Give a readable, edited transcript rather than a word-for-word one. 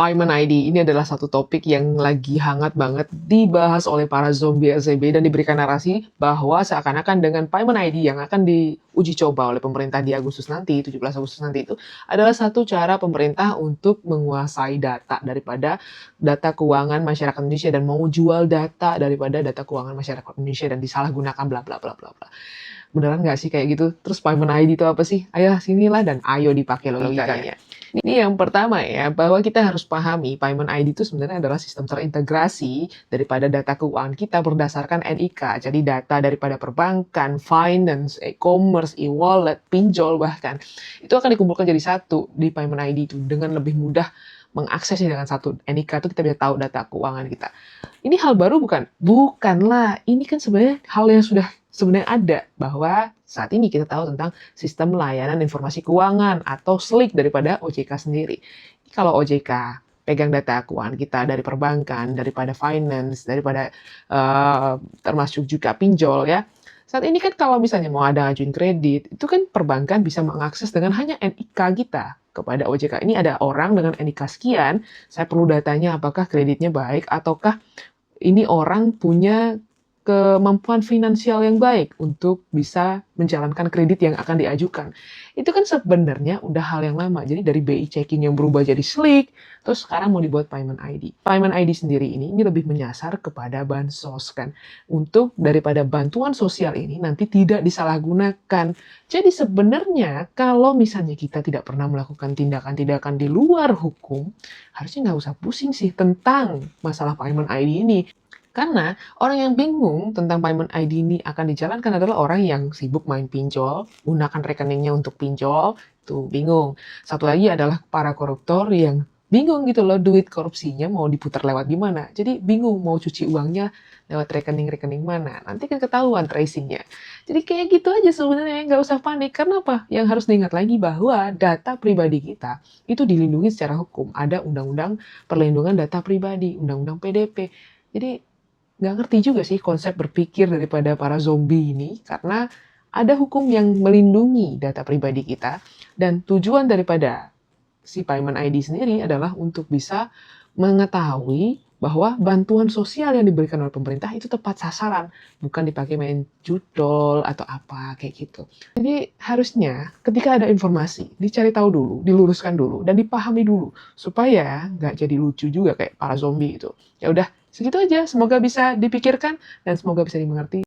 Payment ID ini adalah satu topik yang lagi hangat banget dibahas oleh para zombie SCB dan diberikan narasi bahwa seakan-akan dengan Payment ID yang akan diuji coba oleh pemerintah di Agustus nanti, 17 Agustus nanti itu adalah satu cara pemerintah untuk menguasai data daripada data keuangan masyarakat Indonesia dan mau jual data daripada data keuangan masyarakat Indonesia dan disalahgunakan bla bla bla bla bla. Beneran nggak sih kayak gitu? Terus Payment ID itu apa sih? Ayo sinilah dan ayo dipakai logikanya. Ini yang pertama ya, bahwa kita harus pahami Payment ID itu sebenarnya adalah sistem terintegrasi daripada data keuangan kita berdasarkan NIK. Jadi data daripada perbankan, finance, e-commerce, e-wallet, pinjol bahkan. Itu akan dikumpulkan jadi satu di Payment ID itu dengan lebih mudah mengaksesnya dengan satu NIK itu kita bisa tahu data keuangan kita. Ini hal baru bukan? Bukanlah. Ini kan sebenarnya hal yang sudah sebenarnya ada, bahwa saat ini kita tahu tentang sistem layanan informasi keuangan atau SLIK daripada OJK sendiri. Kalau OJK pegang data keuangan kita dari perbankan, daripada finance, daripada termasuk juga pinjol ya. Saat ini kan kalau misalnya mau ada ngajuin kredit, itu kan perbankan bisa mengakses dengan hanya NIK kita kepada OJK. Ini ada orang dengan NIK sekian, saya perlu datanya apakah kreditnya baik ataukah ini orang punya kemampuan finansial yang baik untuk bisa menjalankan kredit yang akan diajukan. Itu kan sebenarnya udah hal yang lama. Jadi dari BI checking yang berubah jadi SLIK, terus sekarang mau dibuat Payment ID. Payment ID sendiri ini lebih menyasar kepada bansos kan. Untuk daripada bantuan sosial ini nanti tidak disalahgunakan. Jadi sebenarnya kalau misalnya kita tidak pernah melakukan tindakan-tindakan di luar hukum, harusnya nggak usah pusing sih tentang masalah Payment ID ini. Karena orang yang bingung tentang Payment ID ini akan dijalankan adalah orang yang sibuk main pinjol, gunakan rekeningnya untuk pinjol, itu bingung. Satu lagi adalah para koruptor yang bingung gitu loh, duit korupsinya mau diputar lewat gimana. Jadi bingung mau cuci uangnya lewat rekening-rekening mana. Nanti kan ketahuan tracingnya. Jadi kayak gitu aja sebenarnya, nggak usah panik. Karena apa? Yang harus diingat lagi bahwa data pribadi kita itu dilindungi secara hukum. Ada Undang-Undang Perlindungan Data Pribadi, Undang-Undang PDP. Jadi nggak ngerti juga sih konsep berpikir daripada para zombie ini, karena ada hukum yang melindungi data pribadi kita, dan tujuan daripada si Payment ID sendiri adalah untuk bisa mengetahui bahwa bantuan sosial yang diberikan oleh pemerintah itu tepat sasaran, bukan dipakai main judol atau apa kayak gitu. Jadi harusnya ketika ada informasi, dicari tahu dulu, diluruskan dulu, dan dipahami dulu, supaya nggak jadi lucu juga kayak para zombie itu. Ya udah, segitu aja. Semoga bisa dipikirkan dan semoga bisa dimengerti.